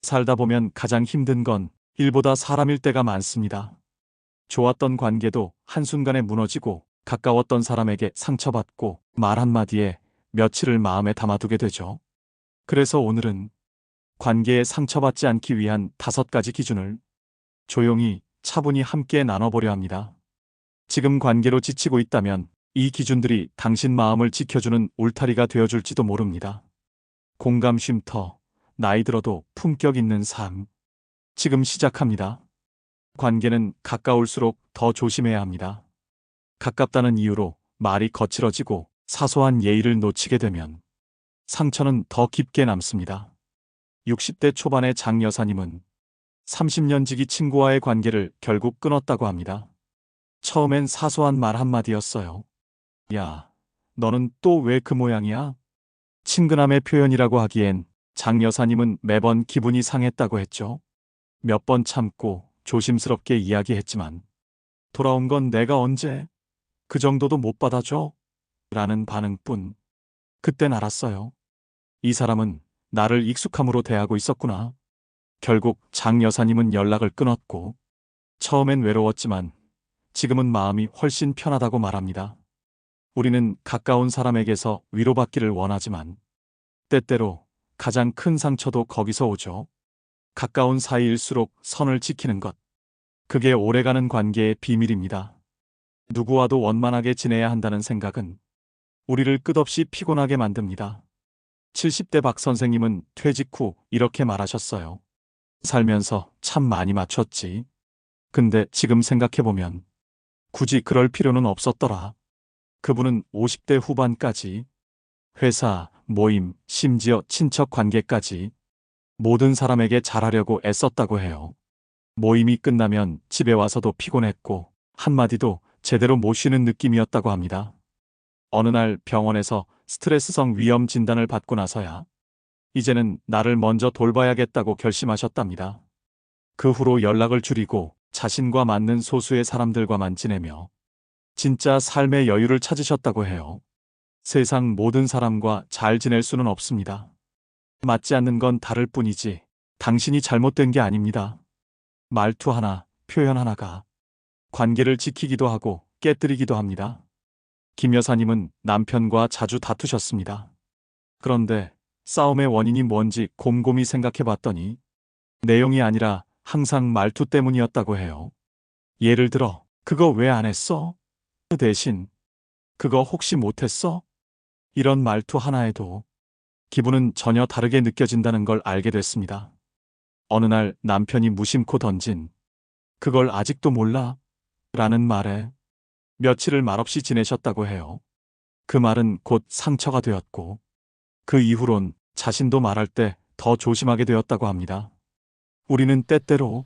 살다 보면 가장 힘든 건 일보다 사람일 때가 많습니다. 좋았던 관계도 한순간에 무너지고 가까웠던 사람에게 상처받고 말 한마디에 며칠을 마음에 담아두게 되죠. 그래서 오늘은 관계에 상처받지 않기 위한 5가지 기준을 조용히 차분히 함께 나눠보려 합니다. 지금 관계로 지치고 있다면 이 기준들이 당신 마음을 지켜주는 울타리가 되어줄지도 모릅니다. 공감 쉼터, 나이 들어도 품격 있는 삶. 지금 시작합니다. 관계는 가까울수록 더 조심해야 합니다. 가깝다는 이유로 말이 거칠어지고 사소한 예의를 놓치게 되면 상처는 더 깊게 남습니다. 60대 초반의 장 여사님은 30년 지기 친구와의 관계를 결국 끊었다고 합니다. 처음엔 사소한 말 한마디였어요. 야, 너는 또 왜 그 모양이야? 친근함의 표현이라고 하기엔 장 여사님은 매번 기분이 상했다고 했죠. 몇 번 참고 조심스럽게 이야기했지만 돌아온 건 내가 언제 그 정도도 못 받아줘? 라는 반응뿐. 그땐 알았어요. 이 사람은 나를 익숙함으로 대하고 있었구나. 결국 장 여사님은 연락을 끊었고 처음엔 외로웠지만 지금은 마음이 훨씬 편하다고 말합니다. 우리는 가까운 사람에게서 위로받기를 원하지만 때때로 가장 큰 상처도 거기서 오죠. 가까운 사이일수록 선을 지키는 것. 그게 오래가는 관계의 비밀입니다. 누구와도 원만하게 지내야 한다는 생각은 우리를 끝없이 피곤하게 만듭니다. 70대 박 선생님은 퇴직 후 이렇게 말하셨어요. 살면서 참 많이 맞췄지. 근데 지금 생각해보면 굳이 그럴 필요는 없었더라. 그분은 50대 후반까지 회사, 모임, 심지어 친척 관계까지 모든 사람에게 잘하려고 애썼다고 해요. 모임이 끝나면 집에 와서도 피곤했고 한마디도 제대로 못 쉬는 느낌이었다고 합니다. 어느 날 병원에서 스트레스성 위염 진단을 받고 나서야 이제는 나를 먼저 돌봐야겠다고 결심하셨답니다. 그 후로 연락을 줄이고 자신과 맞는 소수의 사람들과만 지내며 진짜 삶의 여유를 찾으셨다고 해요. 세상 모든 사람과 잘 지낼 수는 없습니다. 맞지 않는 건 다를 뿐이지 당신이 잘못된 게 아닙니다. 말투 하나, 표현 하나가 관계를 지키기도 하고 깨뜨리기도 합니다. 김 여사님은 남편과 자주 다투셨습니다. 그런데 싸움의 원인이 뭔지 곰곰이 생각해 봤더니 내용이 아니라 항상 말투 때문이었다고 해요. 예를 들어, 그거 왜 안 했어? 그 대신, 그거 혹시 못했어? 이런 말투 하나에도 기분은 전혀 다르게 느껴진다는 걸 알게 됐습니다. 어느 날 남편이 무심코 던진 그걸 아직도 몰라? 라는 말에 며칠을 말없이 지내셨다고 해요. 그 말은 곧 상처가 되었고 그 이후론 자신도 말할 때 더 조심하게 되었다고 합니다. 우리는 때때로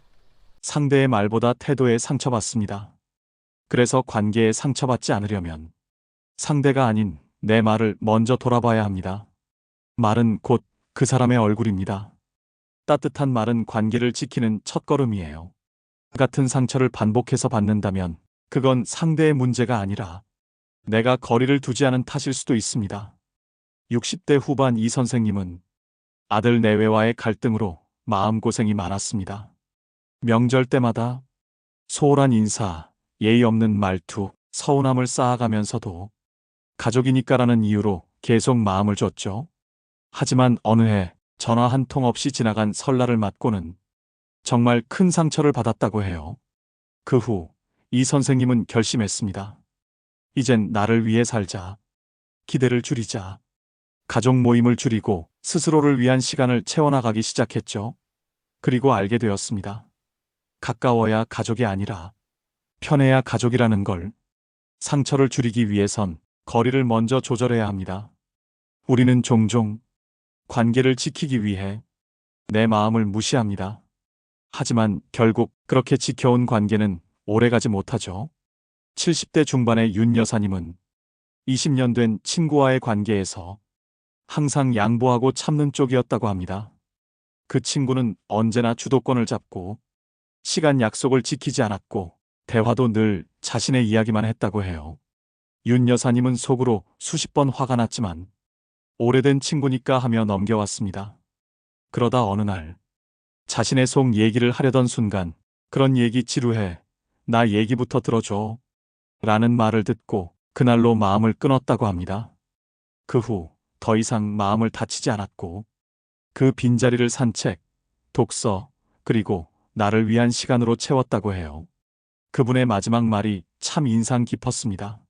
상대의 말보다 태도에 상처받습니다. 그래서 관계에 상처받지 않으려면 상대가 아닌 내 말을 먼저 돌아봐야 합니다. 말은 곧 그 사람의 얼굴입니다. 따뜻한 말은 관계를 지키는 첫걸음이에요. 같은 상처를 반복해서 받는다면 그건 상대의 문제가 아니라 내가 거리를 두지 않은 탓일 수도 있습니다. 60대 후반 이 선생님은 아들 내외와의 갈등으로 마음고생이 많았습니다. 명절 때마다 소홀한 인사, 예의 없는 말투, 서운함을 쌓아가면서도 가족이니까라는 이유로 계속 마음을 줬죠. 하지만 어느 해 전화 한 통 없이 지나간 설날을 맞고는 정말 큰 상처를 받았다고 해요. 그 후 이 선생님은 결심했습니다. 이젠 나를 위해 살자. 기대를 줄이자. 가족 모임을 줄이고 스스로를 위한 시간을 채워나가기 시작했죠. 그리고 알게 되었습니다. 가까워야 가족이 아니라 편해야 가족이라는 걸. 상처를 줄이기 위해선 거리를 먼저 조절해야 합니다. 우리는 종종 관계를 지키기 위해 내 마음을 무시합니다. 하지만 결국 그렇게 지켜온 관계는 오래가지 못하죠. 70대 중반의 윤 여사님은 20년 된 친구와의 관계에서 항상 양보하고 참는 쪽이었다고 합니다. 그 친구는 언제나 주도권을 잡고 시간 약속을 지키지 않았고 대화도 늘 자신의 이야기만 했다고 해요. 윤 여사님은 속으로 수십 번 화가 났지만 오래된 친구니까 하며 넘겨왔습니다. 그러다 어느 날 자신의 속 얘기를 하려던 순간 그런 얘기 지루해. 나 얘기부터 들어줘. 라는 말을 듣고 그날로 마음을 끊었다고 합니다. 그 후 더 이상 마음을 다치지 않았고 그 빈자리를 산책, 독서, 그리고 나를 위한 시간으로 채웠다고 해요. 그분의 마지막 말이 참 인상 깊었습니다.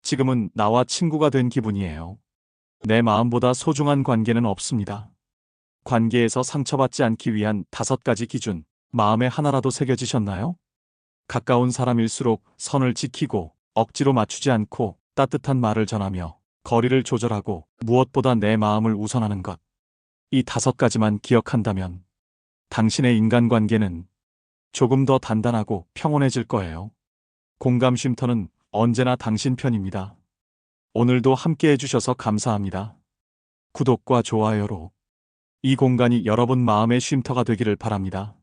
지금은 나와 친구가 된 기분이에요. 내 마음보다 소중한 관계는 없습니다. 관계에서 상처받지 않기 위한 5가지 기준, 마음에 하나라도 새겨지셨나요? 가까운 사람일수록 선을 지키고 억지로 맞추지 않고 따뜻한 말을 전하며 거리를 조절하고 무엇보다 내 마음을 우선하는 것. 이 5가지만 기억한다면 당신의 인간관계는 조금 더 단단하고 평온해질 거예요. 공감 쉼터는 언제나 당신 편입니다. 오늘도 함께 해주셔서 감사합니다. 구독과 좋아요로 이 공간이 여러분 마음의 쉼터가 되기를 바랍니다.